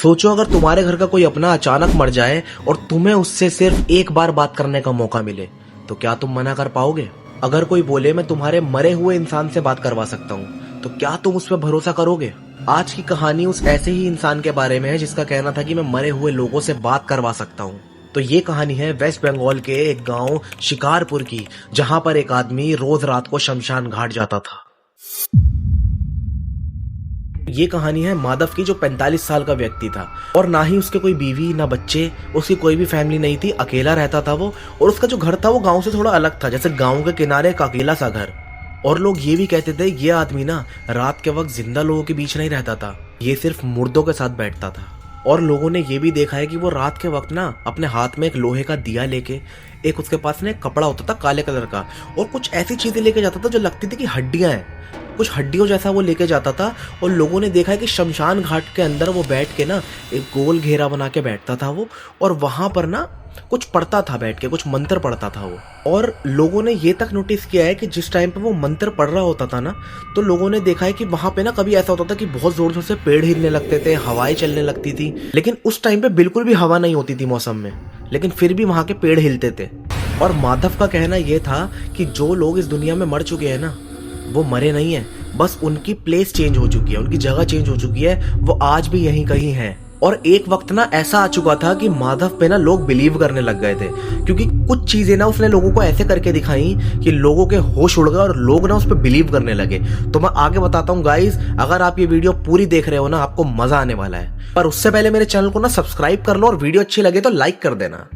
सोचो अगर तुम्हारे घर का कोई अपना अचानक मर जाए और तुम्हें उससे सिर्फ एक बार बात करने का मौका मिले, तो क्या तुम मना कर पाओगे? अगर कोई बोले मैं तुम्हारे मरे हुए इंसान से बात करवा सकता हूँ, तो क्या तुम उस पर भरोसा करोगे? आज की कहानी उस ऐसे ही इंसान के बारे में है जिसका कहना था कि मैं मरे हुए लोगों से बात करवा सकता हूँ। तो ये कहानी है वेस्ट बंगाल के एक गांव शिकारपुर की, जहां पर एक आदमी रोज रात को शमशान घाट जाता था। ये कहानी है माधव की, जो 45 साल का व्यक्ति था और ना ही उसके कोई बीवी ना बच्चे, उसकी कोई भी फैमिली नहीं थी, अकेला रहता था वो। और उसका जो घर था वो गांव से थोड़ा अलग था, जैसे गांव के किनारे एक अकेला सा घर। और लोग ये भी कहते थे ये आदमी ना रात के वक्त जिंदा लोगों के बीच नहीं रहता था, ये सिर्फ मुर्दों के साथ बैठता था। और लोगों ने ये भी देखा है कि वो रात के वक्त ना अपने हाथ में एक लोहे का दिया लेके, एक उसके पास ना एक कपड़ा होता था काले कलर का, और कुछ ऐसी चीजें लेके जाता था जो लगती थी कि हड्डियां हैं, कुछ हड्डियों जैसा वो लेके जाता था। और लोगों ने देखा है कि शमशान घाट के अंदर वो बैठ के ना एक गोल घेरा बना के बैठता था वो, और वहां पर ना कुछ पढ़ता था, बैठ के कुछ मंत्र पढ़ता था वो। और लोगों ने ये तक नोटिस किया है कि जिस टाइम पे वो मंत्र पढ़ रहा होता था ना, तो लोगों ने देखा है कि वहां पे ना कभी ऐसा होता था कि बहुत जोर जोर से पेड़ हिलने लगते थे, हवाएं चलने लगती थी, लेकिन उस टाइम पे बिल्कुल भी हवा नहीं होती थी मौसम में, लेकिन फिर भी वहां के पेड़ हिलते थे। और माधव का कहना यह था कि जो लोग इस दुनिया में मर चुके हैं ना, वो मरे नहीं है, बस उनकी प्लेस चेंज हो चुकी है, उनकी जगह चेंज हो चुकी है, वो आज भी यहीं कहीं है। और एक वक्त ना ऐसा आ चुका था कि माधव पे ना लोग बिलीव करने लग गए थे, क्योंकि कुछ चीजें ना उसने लोगों को ऐसे करके दिखाई कि लोगों के होश उड़ गए और लोग ना उस पर बिलीव करने लगे। तो मैं आगे बताता हूँ गाइस, अगर आप ये वीडियो पूरी देख रहे हो ना, आपको मजा आने वाला है। पर उससे पहले मेरे चैनल को ना सब्सक्राइब कर लो, और वीडियो अच्छी लगे तो लाइक कर देना।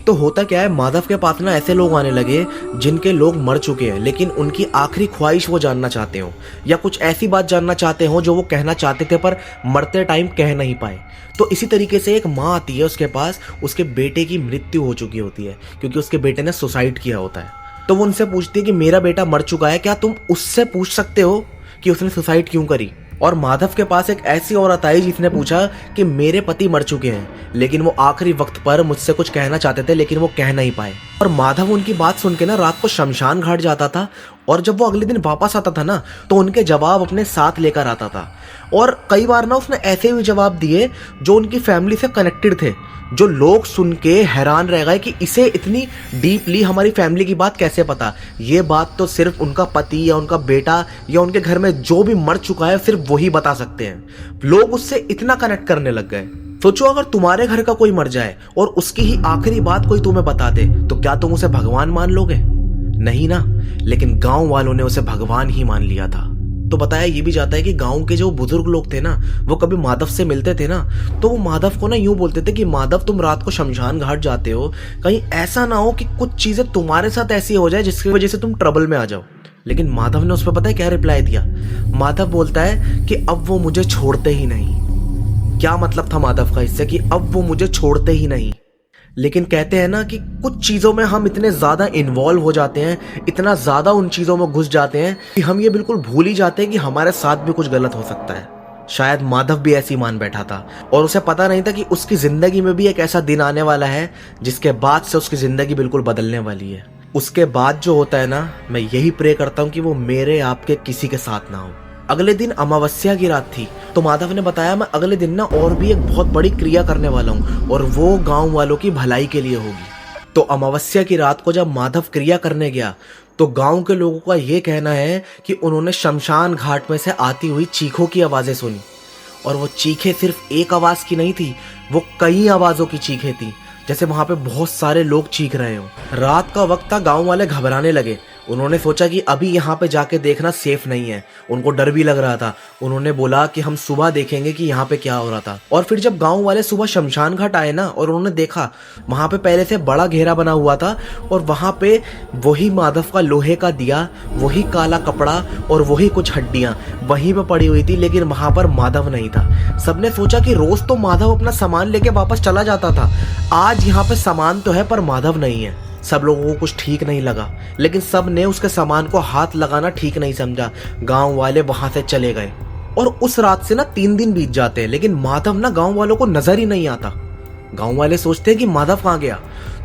तो होता क्या है, माधव के पास ना ऐसे लोग आने लगे जिनके लोग मर चुके हैं, लेकिन उनकी आखिरी ख्वाहिश वो जानना चाहते हो, या कुछ ऐसी बात जानना चाहते हो जो वो कहना चाहते थे पर मरते टाइम कह नहीं पाए। तो इसी तरीके से एक माँ आती है उसके पास, उसके बेटे की मृत्यु हो चुकी होती है क्योंकि उसके बेटे ने सुसाइड किया होता है। तो वो उनसे पूछती है कि मेरा बेटा मर चुका है, क्या तुम उससे पूछ सकते हो कि उसने सुसाइड क्यों करी? और माधव के पास एक ऐसी औरत आई जिसने पूछा कि मेरे पति मर चुके हैं, लेकिन वो आखिरी वक्त पर मुझसे कुछ कहना चाहते थे, लेकिन वो कह नहीं पाए। और माधव उनकी बात सुन के ना रात को शमशान घाट जाता था, और जब वो अगले दिन वापस आता था ना, तो उनके जवाब अपने साथ लेकर आता था। और कई बार ना उसने ऐसे भी जवाब दिए जो उनकी फैमिली से कनेक्टेड थे, जो लोग सुन के हैरान रह गए कि इसे इतनी डीपली हमारी फैमिली की बात कैसे पता। ये बात तो सिर्फ उनका पति या उनका बेटा या उनके घर में जो भी मर चुका है सिर्फ वही बता सकते हैं। लोग उससे इतना कनेक्ट करने लग गए। सोचो अगर तुम्हारे घर का कोई मर जाए और उसकी ही आखिरी बात कोई तुम्हें बता दे, तो क्या तुम उसे भगवान मान लोगे? नहीं ना। लेकिन गांव वालों ने उसे भगवान ही मान लिया था। तो बताया ये भी जाता है कि गांव के जो बुजुर्ग लोग थे ना, वो कभी माधव से मिलते थे ना, तो वो माधव को ना यूं बोलते थे कि माधव तुम रात को शमशान घाट जाते हो, कहीं ऐसा ना हो कि कुछ चीजें तुम्हारे साथ ऐसी हो जाए जिसकी वजह से तुम ट्रबल में आ जाओ। लेकिन माधव ने उस पर पता है क्या रिप्लाई दिया? माधव बोलता है कि अब वो मुझे छोड़ते ही नहीं। क्या मतलब था माधव का इससे कि अब वो मुझे छोड़ते ही नहीं? लेकिन कहते हैं ना कि कुछ चीजों में हम इतने ज्यादा इन्वॉल्व हो जाते हैं, इतना ज्यादा उन चीजों में घुस जाते हैं कि हम ये बिल्कुल भूल ही जाते हैं कि हमारे साथ भी कुछ गलत हो सकता है। शायद माधव भी ऐसी मान बैठा था, और उसे पता नहीं था कि उसकी जिंदगी में भी एक ऐसा दिन आने वाला है जिसके बाद से उसकी जिंदगी बिल्कुल बदलने वाली है। उसके बाद जो होता है ना, मैं यही प्रे करता हूँ कि वो मेरे आपके किसी के साथ ना हो। अगले दिन अमावस्या की रात थी, तो माधव ने बताया मैं अगले दिन ना और भी एक बहुत बड़ी क्रिया करने वाला हूँ, और वो गांव वालों की भलाई के लिए होगी। तो अमावस्या की रात को जब माधव क्रिया करने गया, तो गांव के लोगों का ये कहना है कि उन्होंने शमशान घाट में से आती हुई चीखों की आवाजें सुनी। और वो चीखें सिर्फ एक आवाज की नहीं थी, वो कई आवाजों की चीखें थी, जैसे वहां पे बहुत सारे लोग चीख रहे हो। रात का वक्त था, गांव वाले घबराने लगे। उन्होंने सोचा कि अभी यहाँ पे जाके देखना सेफ नहीं है, उनको डर भी लग रहा था। उन्होंने बोला कि हम सुबह देखेंगे कि यहाँ पे क्या हो रहा था। और फिर जब गांव वाले सुबह शमशान घाट आए ना, और उन्होंने देखा वहां पे पहले से बड़ा घेरा बना हुआ था, और वहां पे वही माधव का लोहे का दिया, वही काला कपड़ा और वही कुछ हड्डियां वहीं पे पड़ी हुई थी, लेकिन वहां पर माधव नहीं था। सबने सोचा कि रोज तो माधव अपना सामान लेके वापस चला जाता था, आज यहाँ पे सामान तो है पर माधव नहीं है। सब लोगों को कुछ ठीक नहीं लगा, लेकिन सब ने उसके सामान को हाथ लगाना ठीक नहीं समझा। गांव वाले वहां से चले गए, और उस रात से ना 3 दिन बीत जाते हैं, लेकिन माधव ना गांव वालों को नजर ही नहीं आता। गांव वाले सोचते हैं कि माधव कहाँ गया,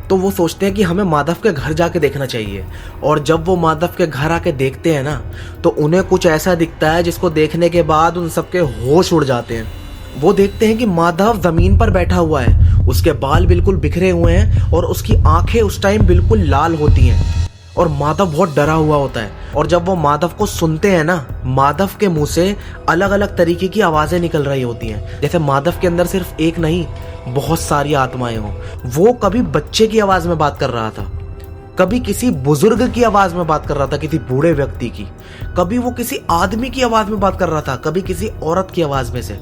तो वो सोचते हैं कि हमें माधव के घर जाके देखना चाहिए। और जब वो माधव के घर आके देखते हैं ना, तो उन्हें कुछ ऐसा दिखता है जिसको देखने के बाद उन सबके होश उड़ जाते हैं। वो देखते हैं कि माधव जमीन पर बैठा हुआ है, उसके बाल बिल्कुल बिखरे हुए हैं और उसकी आंखें उस टाइम बिल्कुल लाल होती हैं और माधव बहुत डरा हुआ होता है। और जब वो माधव को सुनते हैं ना, माधव के मुंह से अलग अलग तरीके की आवाजें निकल रही होती हैं, जैसे माधव के अंदर सिर्फ एक नहीं बहुत सारी आत्माएं हों। वो कभी बच्चे की आवाज में बात कर रहा था, कभी किसी बुजुर्ग की आवाज में बात कर रहा था, किसी बूढ़े व्यक्ति की, कभी वो किसी आदमी की आवाज में बात कर रहा था, कभी किसी औरत की आवाज में से।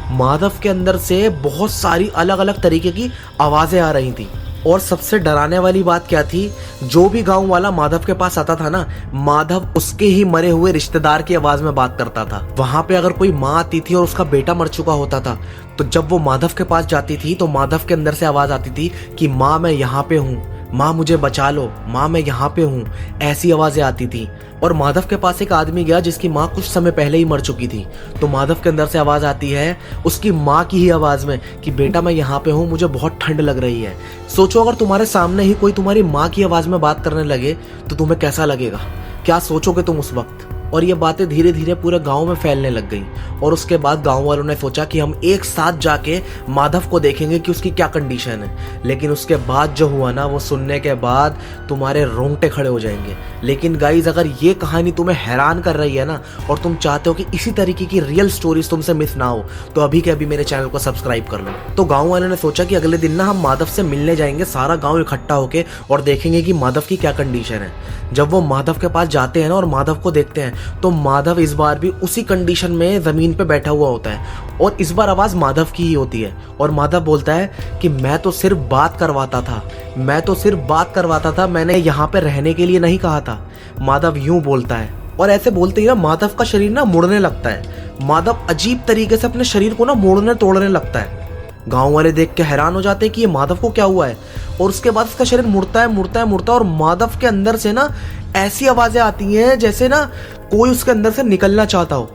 माधव के अंदर से बहुत सारी अलग अलग तरीके की आवाजें आ रही थी। और सबसे डराने वाली बात क्या थी, जो भी गांव वाला माधव के पास आता था ना, माधव उसके ही मरे हुए रिश्तेदार की आवाज में बात करता था। वहां पे अगर कोई माँ आती थी और उसका बेटा मर चुका होता था, तो जब वो माधव के पास जाती थी तो माधव के अंदर से आवाज आती थी कि माँ मैं यहाँ पे हूँ, माँ मुझे बचा लो, माँ मैं यहाँ पे हूँ, ऐसी आवाजें आती थी। और माधव के पास एक आदमी गया जिसकी माँ कुछ समय पहले ही मर चुकी थी, तो माधव के अंदर से आवाज आती है उसकी माँ की ही आवाज में कि बेटा मैं यहाँ पे हूँ, मुझे बहुत ठंड लग रही है। सोचो अगर तुम्हारे सामने ही कोई तुम्हारी माँ की आवाज में बात करने लगे तो तुम्हें कैसा लगेगा, क्या सोचोगे तुम उस वक्त। और ये बातें धीरे धीरे पूरे गांव में फैलने लग गई। और उसके बाद गांव वालों ने सोचा कि हम एक साथ जाके माधव को देखेंगे कि उसकी क्या कंडीशन है। लेकिन उसके बाद जो हुआ ना, वो सुनने के बाद तुम्हारे रोंगटे खड़े हो जाएंगे। लेकिन गाइज अगर ये कहानी तुम्हें हैरान कर रही है ना, और तुम चाहते हो कि इसी तरीके की रियल स्टोरीज तुमसे मिस ना हो, तो अभी के अभी मेरे चैनल को सब्सक्राइब कर लो। तो गाँव वालों ने सोचा कि अगले दिन ना हम माधव से मिलने जाएंगे, सारा गाँव इकट्ठा होके, और देखेंगे कि माधव की क्या कंडीशन है। जब वो माधव के पास जाते हैं ना और माधव को देखते हैं, तो माधव इस बार भी उसी कंडीशन में जमीन पे बैठा हुआ होता है और इस बार आवाज माधव की ही होती है। और माधव बोलता है कि मैं तो सिर्फ बात करवाता था, मैं तो सिर्फ बात करवाता था, मैंने यहाँ पे रहने के लिए नहीं कहा था। माधव यूं बोलता है और ऐसे बोलते ही ना माधव का शरीर ना मुड़ने लगता है। माधव अजीब तरीके से अपने शरीर को ना मोड़ने तोड़ने लगता है। गांव वाले देख के हैरान हो जाते हैं कि ये माधव को क्या हुआ है। और उसके बाद उसका शरीर मुड़ता है मुड़ता है मुड़ता है और माधव के अंदर से ना ऐसी आवाजें आती हैं जैसे ना कोई उसके अंदर से निकलना चाहता हो।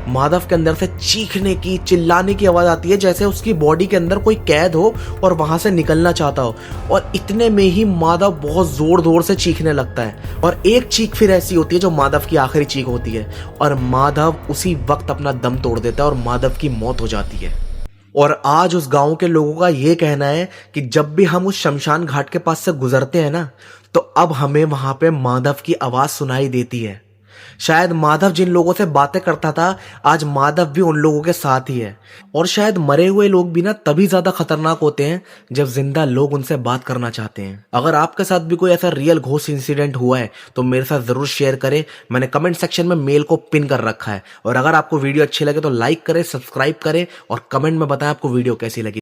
माधव के अंदर से चीखने की, चिल्लाने की आवाज आती है जैसे उसकी बॉडी के अंदर कोई कैद हो और वहां से निकलना चाहता हो। और इतने में ही माधव बहुत जोर जोर से चीखने लगता है और एक चीख फिर ऐसी होती है जो माधव की आखिरी चीख होती है और माधव उसी वक्त अपना दम तोड़ देता है और माधव की मौत हो जाती है। और आज उस गांव के लोगों का ये कहना है कि जब भी हम उस शमशान घाट के पास से गुजरते हैं ना, तो अब हमें वहां पे माधव की आवाज सुनाई देती है। शायद माधव जिन लोगों से बातें करता था, आज माधव भी उन लोगों के साथ ही है। और शायद मरे हुए लोग भी ना तभी ज्यादा खतरनाक होते हैं जब जिंदा लोग उनसे बात करना चाहते हैं। अगर आपके साथ भी कोई ऐसा रियल घोस्ट इंसिडेंट हुआ है तो मेरे साथ जरूर शेयर करें। मैंने कमेंट सेक्शन में मेल को पिन कर रखा है। और अगर आपको वीडियो अच्छी लगे तो लाइक करें, सब्सक्राइब करें और कमेंट में बताएं आपको वीडियो कैसी लगी।